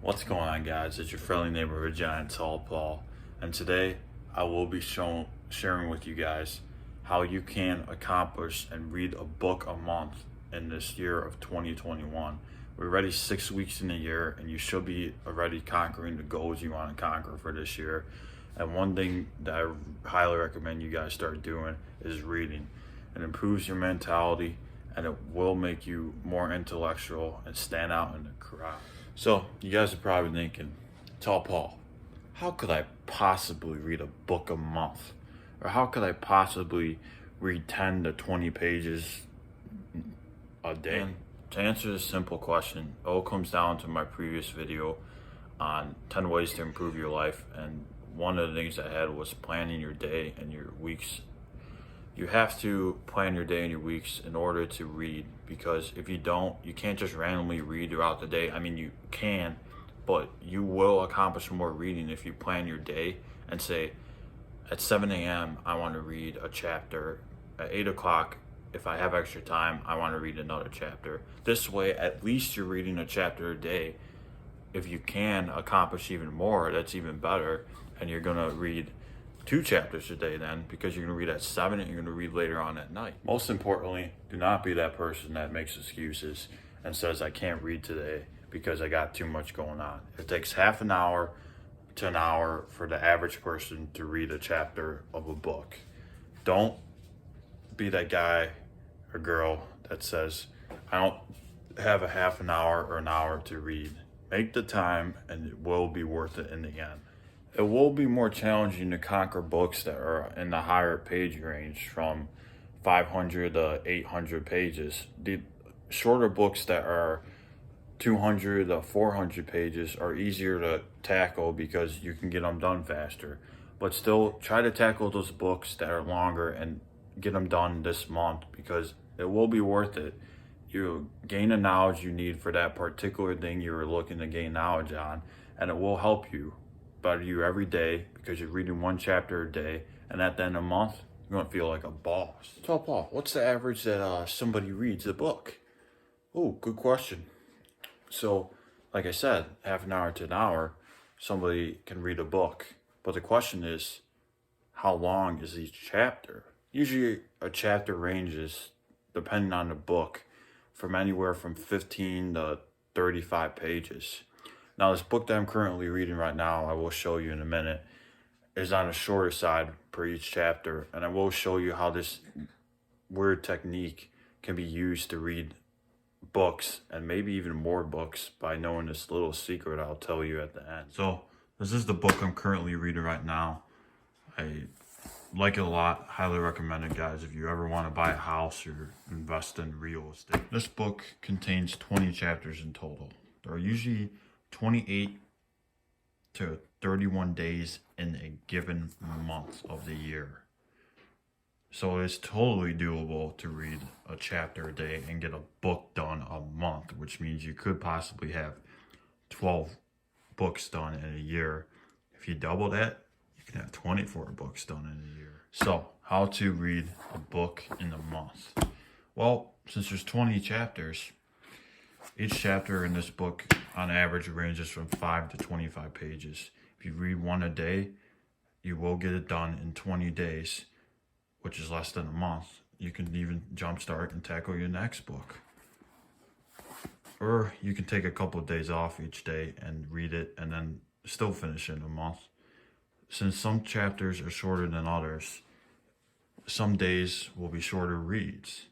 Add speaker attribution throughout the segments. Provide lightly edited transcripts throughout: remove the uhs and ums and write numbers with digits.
Speaker 1: What's going on, guys? It's your friendly neighborhood giant, Tall Paul, and today I will be sharing with you guys how you can accomplish and read a book a month in this year of 2021. We're already 6 weeks in the year, and you should be already conquering the goals you want to conquer for this year. And one thing that I highly recommend you guys start doing is reading. It improves your mentality, and it will make you more intellectual and stand out in the crowd. So, you guys are probably thinking, Tall Paul, how could I possibly read a book a month? Or how could I possibly read 10 to 20 pages a day? And to answer this simple question, it all comes down to my previous video on 10 ways to improve your life. And one of the things I had was planning your day and your weeks. You have to plan your day and your weeks in order to read, because if you don't, you can't just randomly read throughout the day. I mean, you can, but you will accomplish more reading if you plan your day and say, at 7 a.m., I want to read a chapter. At 8 o'clock, if I have extra time, I want to read another chapter. This way, at least you're reading a chapter a day. If you can accomplish even more, that's even better. And you're going to read 2 chapters a day then, because you're going to read at 7 and you're going to read later on at night. Most importantly, do not be that person that makes excuses and says, I can't read today because I got too much going on. It takes half an hour to an hour for the average person to read a chapter of a book. Don't be that guy or girl that says, I don't have a half an hour or an hour to read. Make the time, and it will be worth it in the end. It will be more challenging to conquer books that are in the higher page range, from 500 to 800 pages. The shorter books that are 200 to 400 pages are easier to tackle because you can get them done faster. But still, try to tackle those books that are longer and get them done this month, because it will be worth it. You gain the knowledge you need for that particular thing you're looking to gain knowledge on, and it will help you better you every day, because you're reading 1 chapter a day, and at the end of the month, you're going to feel like a boss. So, Paul, what's the average that somebody reads a book? Oh, good question. So, like I said, half an hour to an hour, somebody can read a book. But the question is, how long is each chapter? Usually a chapter ranges, depending on the book, from anywhere from 15 to 35 pages. Now, this book that I'm currently reading right now, I will show you in a minute, is on the shorter side per each chapter. And I will show you how this word technique can be used to read books, and maybe even more books, by knowing this little secret I'll tell you at the end. So, this is the book I'm currently reading right now. I like it a lot. Highly recommend it, guys, if you ever want to buy a house or invest in real estate. This book contains 20 chapters in total. There are usually 28 to 31 days in a given month of the year. So it's totally doable to read a chapter a day and get a book done a month, which means you could possibly have 12 books done in a year. If you double that, you can have 24 books done in a year. So, how to read a book in a month? Well, since there's 20 chapters, each chapter in this book on average ranges from 5 to 25 pages. If you read 1 a day, you will get it done in 20 days, which is less than a month. You can even jumpstart and tackle your next book. Or you can take a couple of days off each day and read it, and then still finish it in a month. Since some chapters are shorter than others, some days will be shorter reads.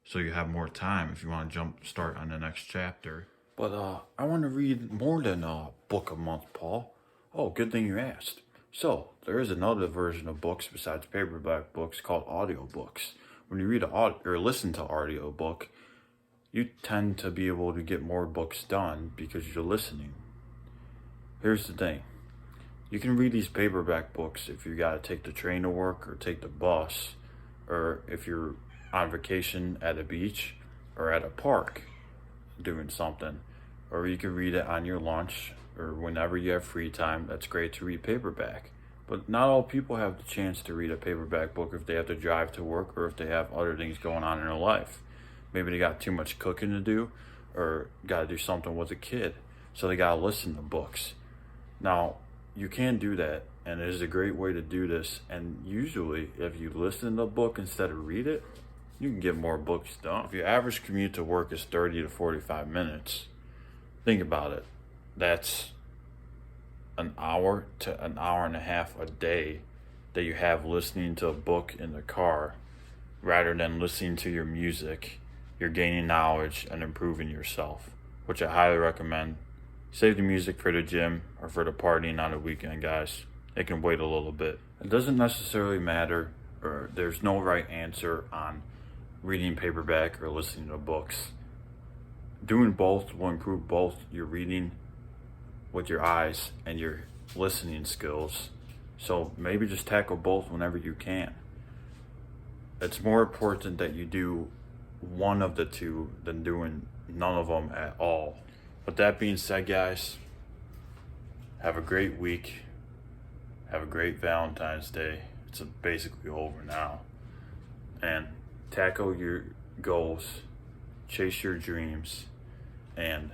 Speaker 1: So you have more time if you want to jump start on the next chapter. But I want to read more than a book a month, Paul. Oh, good thing you asked. So, there is another version of books besides paperback books called audiobooks. When you read or listen to audiobook, you tend to be able to get more books done because you're listening. Here's the thing. You can read these paperback books if you got to take the train to work or take the bus, or if you're on vacation at a beach or at a park doing something. Or you can read it on your lunch or whenever you have free time. That's great to read paperback. But not all people have the chance to read a paperback book if they have to drive to work or if they have other things going on in their life. Maybe they got too much cooking to do or got to do something with a kid. so they gotta listen to books. Now, you can do that, and it is a great way to do this. And usually, if you listen to a book instead of read it, you can get more books done. If your average commute to work is 30 to 45 minutes, think about it. That's an hour to an hour and a half a day that you have listening to a book in the car rather than listening to your music. You're gaining knowledge and improving yourself, which I highly recommend. Save the music for the gym or for the partying on the weekend, guys. It can wait a little bit. It doesn't necessarily matter, or there's no right answer on reading paperback or listening to books. Doing both will improve both your reading with your eyes and your listening skills. So maybe just tackle both whenever you can. It's more important that you do one of the two than doing none of them at all. With that being said, guys, have a great week. Have a great Valentine's Day. It's basically over now. And tackle your goals, chase your dreams, and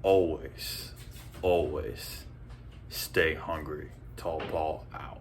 Speaker 1: always stay hungry. Tall Paul out.